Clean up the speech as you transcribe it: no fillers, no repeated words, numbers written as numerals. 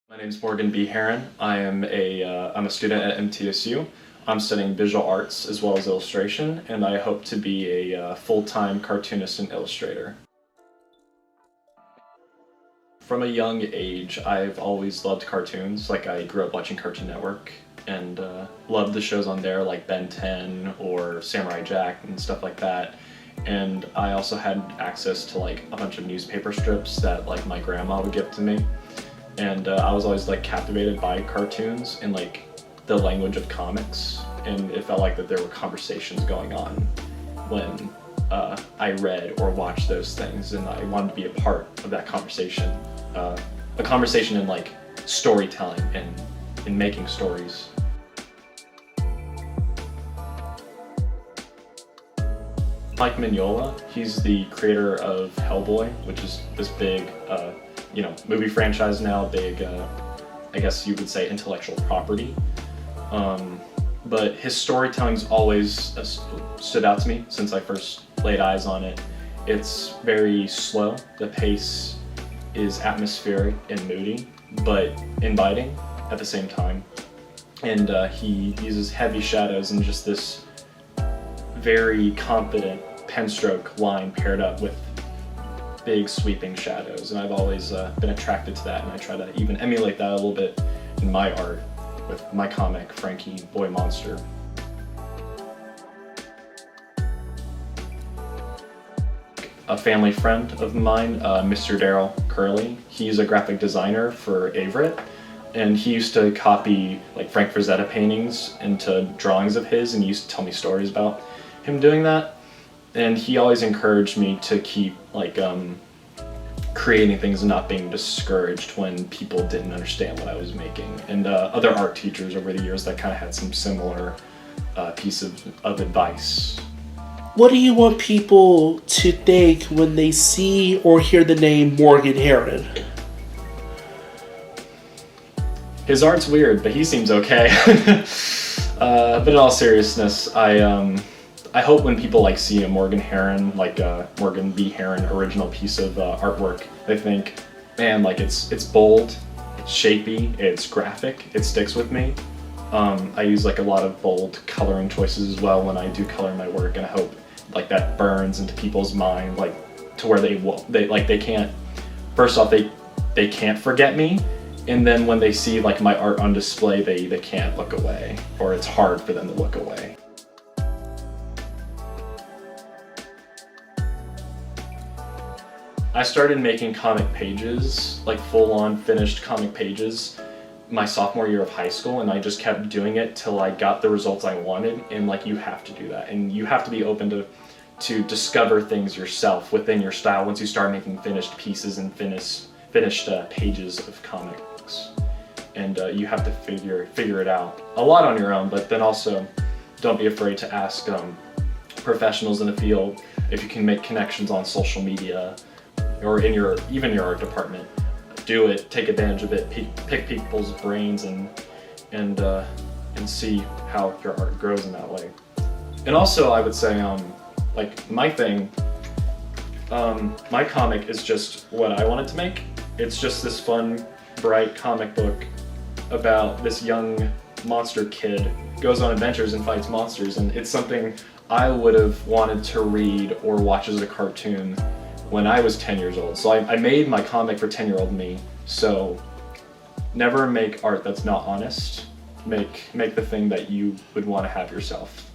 My name is Morgan B Herron. I'm a student at MTSU. I'm studying visual arts as well as illustration, and I hope to be a full-time cartoonist and illustrator. From a young age, I've always loved cartoons. Like, I grew up watching Cartoon Network and loved the shows on there like Ben 10 or Samurai Jack and stuff like that. And I also had access to like a bunch of newspaper strips that like my grandma would give to me. And I was always like captivated by cartoons and like the language of comics, and it felt like that there were conversations going on when I read or watched those things, and I wanted to be a part of that conversation. A conversation in like storytelling and in making stories. Mike Mignola, he's the creator of Hellboy, which is this big movie franchise now, big, I guess you would say intellectual property. But his storytelling's always stood out to me since I first laid eyes on it. It's very slow, the pace is atmospheric and moody, but inviting at the same time. And he uses heavy shadows and just this very confident pen stroke line paired up with big sweeping shadows, and I've always been attracted to that, and I try to even emulate that a little bit in my art with my comic, Frankie Boy Monster. A family friend of mine, Mr. Daryl Curley, he's a graphic designer for Averett, and he used to copy like Frank Frazetta paintings into drawings of his, and he used to tell me stories about him doing that. And he always encouraged me to keep like creating things and not being discouraged when people didn't understand what I was making. And other art teachers over the years that kind of had some similar piece of advice. What do you want people to think when they see or hear the name Morgan Herron? His art's weird, but he seems okay. But in all seriousness, I hope when people like see a Morgan Herron, like a Morgan B Herron original piece of artwork, they think, man, like it's bold, it's shapy, it's graphic, it sticks with me. I use like a lot of bold coloring choices as well when I do color my work, and I hope like that burns into people's mind, like to where they can't, first off, they can't forget me, and then when they see like my art on display, they can't look away, or it's hard for them to look away. I started making comic pages, like full-on finished comic pages, my sophomore year of high school, and I just kept doing it till I got the results I wanted. And like, you have to do that, and you have to be open to discover things yourself within your style once you start making finished pieces and finished pages of comics. And you have to figure it out a lot on your own, but then also don't be afraid to ask professionals in the field if you can make connections on social media or in even your art department. Do it, take advantage of it, pick people's brains and see how your art grows in that way. And also, I would say, like my thing, my comic is just what I wanted to make. It's just this fun, bright comic book about this young monster kid goes on adventures and fights monsters, and it's something I would have wanted to read or watch as a cartoon when I was 10 years old. So I made my comic for 10-year-old me. So never make art that's not honest. Make the thing that you would want to have yourself.